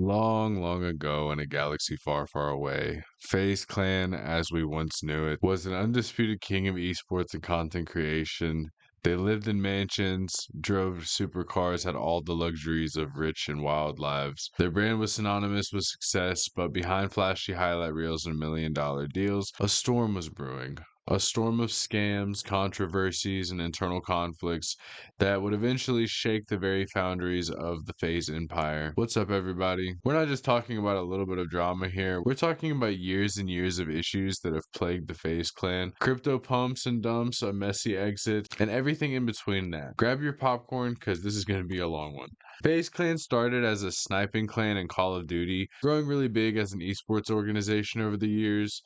Long, long ago in a galaxy far, far away, FaZe Clan, as we once knew it, was an undisputed king of esports and content creation. They lived in mansions, drove supercars, had all the luxuries of rich and wild lives. Their brand was synonymous with success, but behind flashy highlight reels and $1 million deals, a storm was brewing. A storm of scams, controversies, and internal conflicts that would eventually shake the very foundaries of the FaZe empire. What's up, everybody? We're not just talking about a little bit of drama here. We're talking about years and years of issues that have plagued the FaZe clan. Crypto pumps and dumps, a messy exit, and everything in between that. Grab your popcorn, because this is going to be a long one. FaZe Clan started as a sniping clan in Call of Duty, growing really big as an esports organization over the years.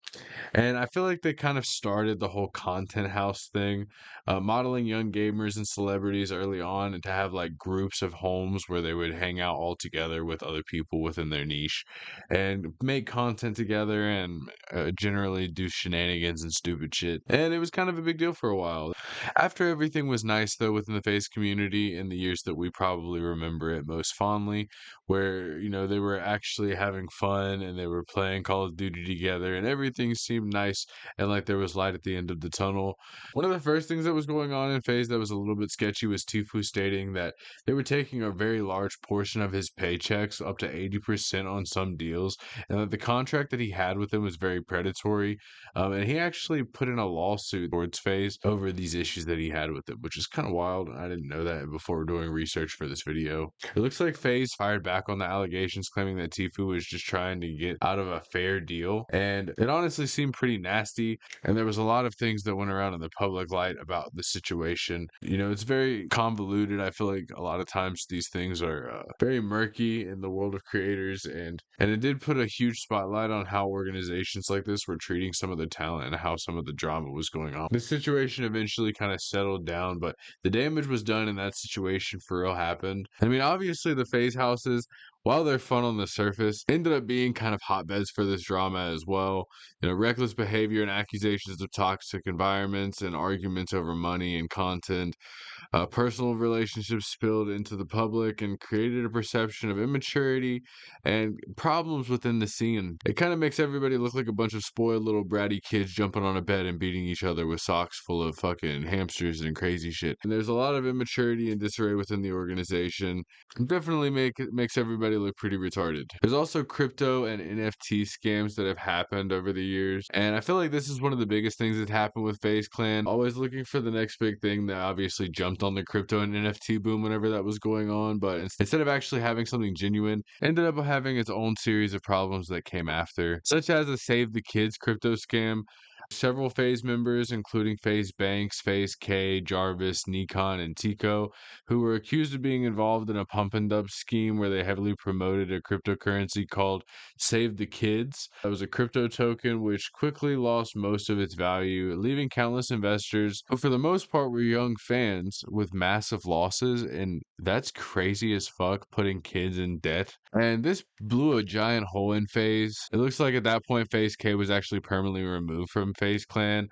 And I feel like they kind of started the whole content house thing, modeling young gamers and celebrities early on, and to have like groups of homes where they would hang out all together with other people within their niche and make content together and generally do shenanigans and stupid shit. And it was kind of a big deal for a while. After everything was nice, though, within the FaZe community in the years that we probably remember it most fondly, where, they were actually having fun and they were playing Call of Duty together and everything seemed nice and like there was light at the end of the tunnel. One of the first things that was going on in FaZe that was a little bit sketchy was Tfue stating that they were taking a very large portion of his paychecks, up to 80% on some deals, and that the contract that he had with them was very predatory. And he actually put in a lawsuit towards FaZe over these issues that he had with them, which is kind of wild. I didn't know that before doing research for this video. It looks like FaZe fired back on the allegations, claiming that Tfue was just trying to get out of a fair deal, and it honestly seemed pretty nasty. And there was a lot of things that went around in the public light about the situation. It's very convoluted. I feel like a lot of times these things are very murky in the world of creators, and it did put a huge spotlight on how organizations like this were treating some of the talent and how some of the drama was going on. The situation eventually kind of settled down, but the damage was done and that situation for real happened. I mean, obviously the FaZe houses, while they're fun on the surface, ended up being kind of hotbeds for this drama as well. Reckless behavior and accusations of toxic environments and arguments over money and content. Personal relationships spilled into the public and created a perception of immaturity and problems within the scene. It kind of makes everybody look like a bunch of spoiled little bratty kids jumping on a bed and beating each other with socks full of fucking hamsters and crazy shit. And there's a lot of immaturity and disarray within the organization. Definitely makes everybody look pretty retarded. There's also crypto and NFT scams that have happened over the years, and I feel like this is one of the biggest things that happened with FaZe Clan. Always looking for the next big thing that obviously jumped on the crypto and NFT boom whenever that was going on, but instead of actually having something genuine, ended up having its own series of problems that came after, such as a Save the Kids crypto scam. Several FaZe members, including FaZe Banks, FaZe K, Jarvis, Nikon, and Tico, who were accused of being involved in a pump and dump scheme where they heavily promoted a cryptocurrency called Save the Kids. That was a crypto token which quickly lost most of its value, leaving countless investors, who for the most part were young fans, with massive losses. And that's crazy as fuck, putting kids in debt. And this blew a giant hole in FaZe. It looks like at that point FaZe K was actually permanently removed from FaZe Clan,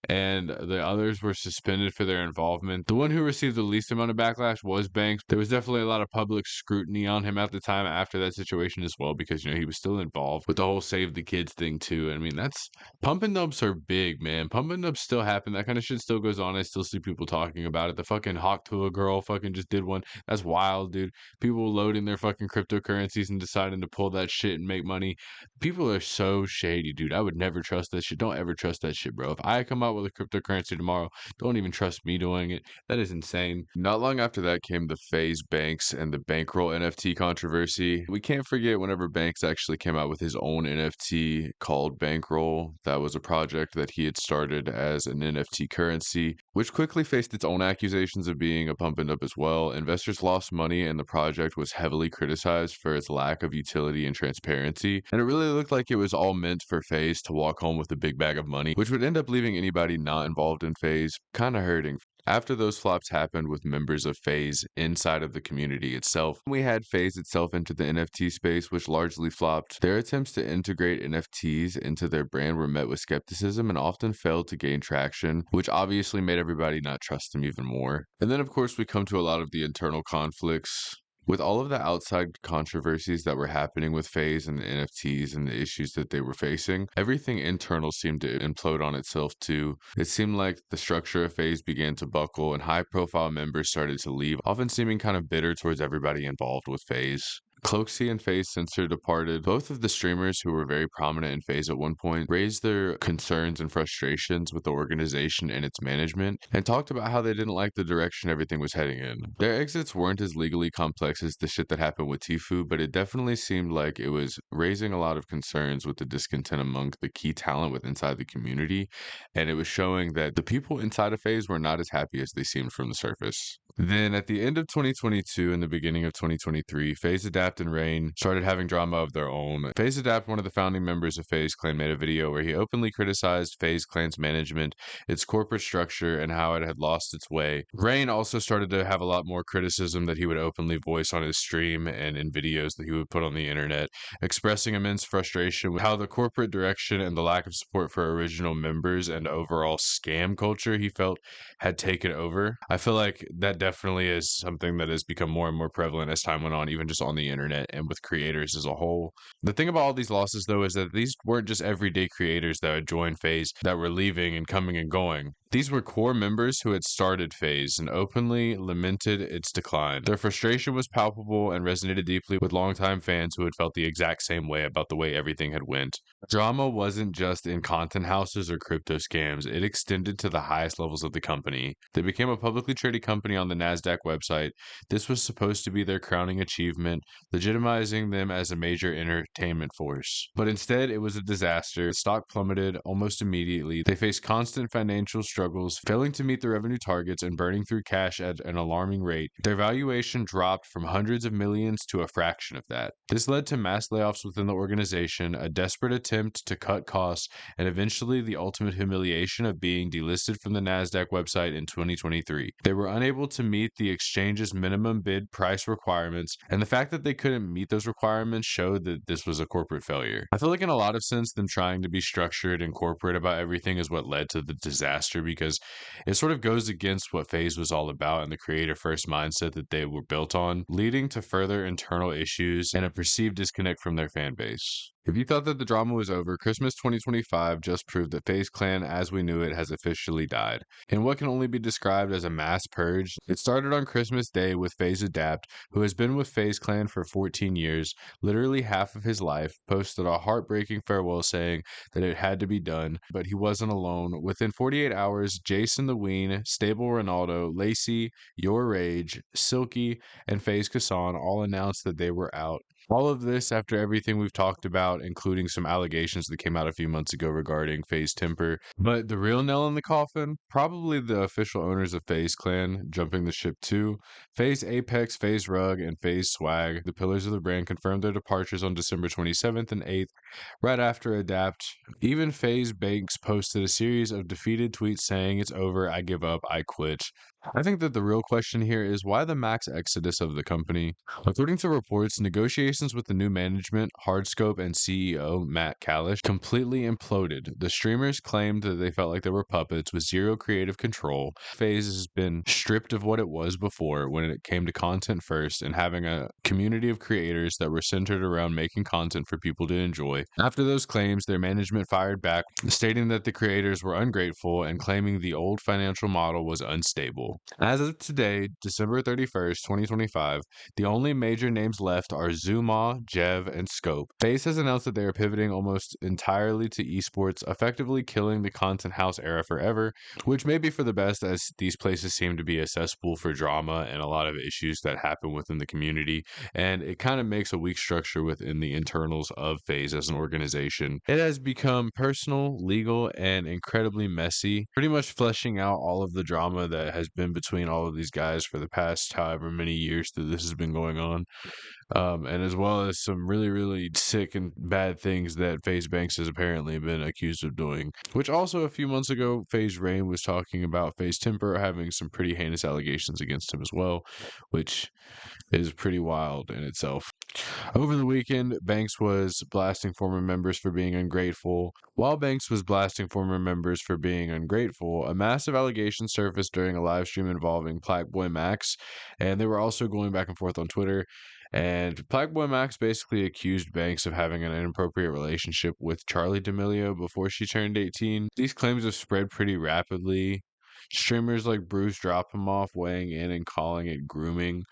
and the others were suspended for their involvement. The one who received the least amount of backlash was Banks. There was definitely a lot of public scrutiny on him at the time after that situation as well, because he was still involved with the whole Save the Kids thing too. I mean, that's pump and dumps are big, man. Pump and dumps still happen. That kind of shit still goes on. I still see people talking about it. The fucking Hawk to a girl fucking just did one. That's wild, dude. People loading their fucking cryptocurrencies and deciding to pull that shit and make money. People are so shady, dude. I would never trust that shit. Don't ever trust that shit, bro. If I come out with a cryptocurrency tomorrow, don't even trust me doing it. That is insane. Not long after that came the FaZe Banks and the bankroll NFT controversy. We can't forget whenever Banks actually came out with his own NFT called Bankroll. That was a project that he had started as an NFT currency, which quickly faced its own accusations of being a pump and dump as well. Investors lost money and the project was heavily criticized for its lack of utility and transparency. And it really looked like it was all meant for FaZe to walk home with a big bag of money, which would end up leaving anybody not involved in FaZe kind of hurting. After those flops happened with members of FaZe inside of the community itself, we had FaZe itself into the NFT space, which largely flopped. Their attempts to integrate NFTs into their brand were met with skepticism and often failed to gain traction, which obviously made everybody not trust them even more. And then, of course, we come to a lot of the internal conflicts With all of the outside controversies that were happening with FaZe and the NFTs and the issues that they were facing, everything internal seemed to implode on itself too. It seemed like the structure of FaZe began to buckle and high-profile members started to leave, often seeming kind of bitter towards everybody involved with FaZe. Cloaksy and FaZe Censor departed. Both of the streamers who were very prominent in FaZe at one point raised their concerns and frustrations with the organization and its management and talked about how they didn't like the direction everything was heading in. Their exits weren't as legally complex as the shit that happened with Tfue, but it definitely seemed like it was raising a lot of concerns with the discontent among the key talent with inside the community, and it was showing that the people inside of FaZe were not as happy as they seemed from the surface. Then at the end of 2022 and the beginning of 2023, FaZe Adapt and Rain started having drama of their own. FaZe Adapt, one of the founding members of FaZe Clan, made a video where he openly criticized FaZe Clan's management, its corporate structure, and how it had lost its way. Rain also started to have a lot more criticism that he would openly voice on his stream and in videos that he would put on the internet, expressing immense frustration with how the corporate direction and the lack of support for original members and overall scam culture he felt had taken over. I feel like that definitely is something that has become more and more prevalent as time went on, even just on the internet and with creators as a whole. The thing about all these losses, though, is that these weren't just everyday creators that had joined FaZe that were leaving and coming and going. These were core members who had started FaZe and openly lamented its decline. Their frustration was palpable and resonated deeply with longtime fans who had felt the exact same way about the way everything had went. Drama wasn't just in content houses or crypto scams, it extended to the highest levels of the company. They became a publicly traded company on the NASDAQ website. This was supposed to be their crowning achievement, legitimizing them as a major entertainment force. But instead, it was a disaster. The stock plummeted almost immediately. They faced constant financial struggles, failing to meet the revenue targets and burning through cash at an alarming rate. Their valuation dropped from hundreds of millions to a fraction of that. This led to mass layoffs within the organization, a desperate attempt to cut costs, and eventually the ultimate humiliation of being delisted from the NASDAQ website in 2023. They were unable to meet the exchange's minimum bid price requirements, and the fact that they couldn't meet those requirements showed that this was a corporate failure. I feel like in a lot of sense, them trying to be structured and corporate about everything is what led to the disaster, because it sort of goes against what FaZe was all about and the creator first mindset that they were built on, leading to further internal issues and a perceived disconnect from their fan base. If you thought that the drama was over, Christmas 2025 just proved that FaZe Clan as we knew it has officially died. In what can only be described as a mass purge, it started on Christmas Day with FaZe Adapt, who has been with FaZe Clan for 14 years, literally half of his life, posted a heartbreaking farewell saying that it had to be done, but he wasn't alone. Within 48 hours, Jason the Ween, Stable Ronaldo, Lacey, Your Rage, Silky, and FaZe Kassan all announced that they were out. All of this after everything we've talked about, including some allegations that came out a few months ago regarding FaZe Temperrr. But the real nail in the coffin, probably the official owners of FaZe Clan jumping the ship too. FaZe Apex, FaZe Rug, and FaZe Swag, the pillars of the brand, confirmed their departures on December 27th and 8th, right after Adapt. Even FaZe Banks posted a series of defeated tweets saying, "It's over, I give up, I quit." I think that the real question here is why the max exodus of the company? According to reports, negotiations with the new management, Hardscope, and CEO Matt Kalish completely imploded. The streamers claimed that they felt like they were puppets with zero creative control. FaZe has been stripped of what it was before when it came to content first and having a community of creators that were centered around making content for people to enjoy. After those claims, their management fired back, stating that the creators were ungrateful and claiming the old financial model was unstable. As of today, December 31st, 2025, the only major names left are Zuma, Jev, and Scope. FaZe has announced that they are pivoting almost entirely to esports, effectively killing the content house era forever, which may be for the best as these places seem to be a cesspool for drama and a lot of issues that happen within the community, and it kind of makes a weak structure within the internals of FaZe as an organization. It has become personal, legal, and incredibly messy, pretty much fleshing out all of the drama that has been between all of these guys for the past however many years that this has been going on, and as well as some really, really sick and bad things that FaZe Banks has apparently been accused of doing. Which also a few months ago, FaZe Rain was talking about FaZe Temperrr having some pretty heinous allegations against him as well, which is pretty wild in itself. Over the weekend, Banks was blasting former members for being ungrateful. While Banks was blasting former members for being ungrateful, a massive allegation surfaced during a live stream involving Plaqueboy Max, and they were also going back and forth on Twitter. And Plaqueboy Max basically accused Banks of having an inappropriate relationship with Charlie D'Amelio before she turned 18. These claims have spread pretty rapidly. Streamers like Bruce drop him off, weighing in and calling it grooming.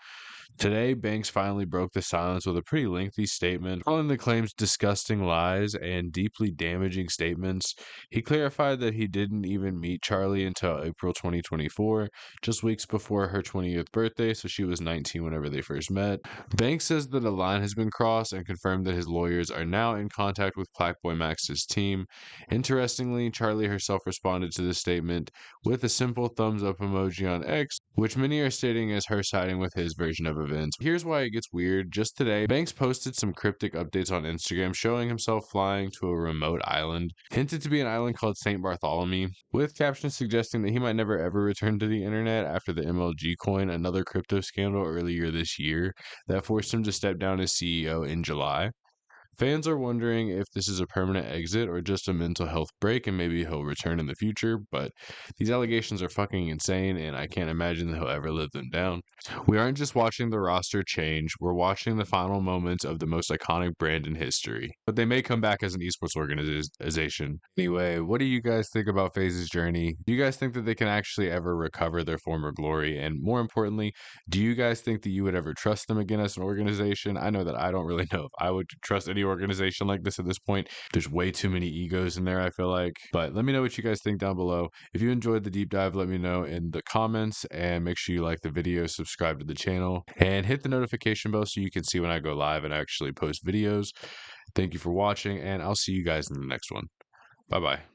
Today, Banks finally broke the silence with a pretty lengthy statement, calling the claims disgusting lies and deeply damaging statements. He clarified that he didn't even meet Charlie until April 2024, just weeks before her 20th birthday, so she was 19 whenever they first met. Banks says that a line has been crossed and confirmed that his lawyers are now in contact with Plaqueboy Max's team. Interestingly, Charlie herself responded to this statement with a simple thumbs up emoji on X, which many are stating as her siding with his version of events. Here's why it gets weird. Just today, Banks posted some cryptic updates on Instagram showing himself flying to a remote island, hinted to be an island called St. Bartholomew, with captions suggesting that he might never ever return to the internet after the MLG coin, another crypto scandal earlier this year that forced him to step down as CEO in July. Fans are wondering if this is a permanent exit or just a mental health break and maybe he'll return in the future, but these allegations are fucking insane and I can't imagine that he'll ever live them down. We aren't just watching the roster change, we're watching the final moments of the most iconic brand in history. But they may come back as an esports organization. Anyway, what do you guys think about FaZe's journey? Do you guys think that they can actually ever recover their former glory? And more importantly, do you guys think that you would ever trust them again as an organization? I know that I don't really know if I would trust any organization like this at this point. There's way too many egos in there, I feel like. But let me know what you guys think down below. If you enjoyed the deep dive, let me know in the comments and make sure you like the video, subscribe to the channel, and hit the notification bell so you can see when I go live and actually post videos. Thank you for watching, and I'll see you guys in the next one. Bye bye.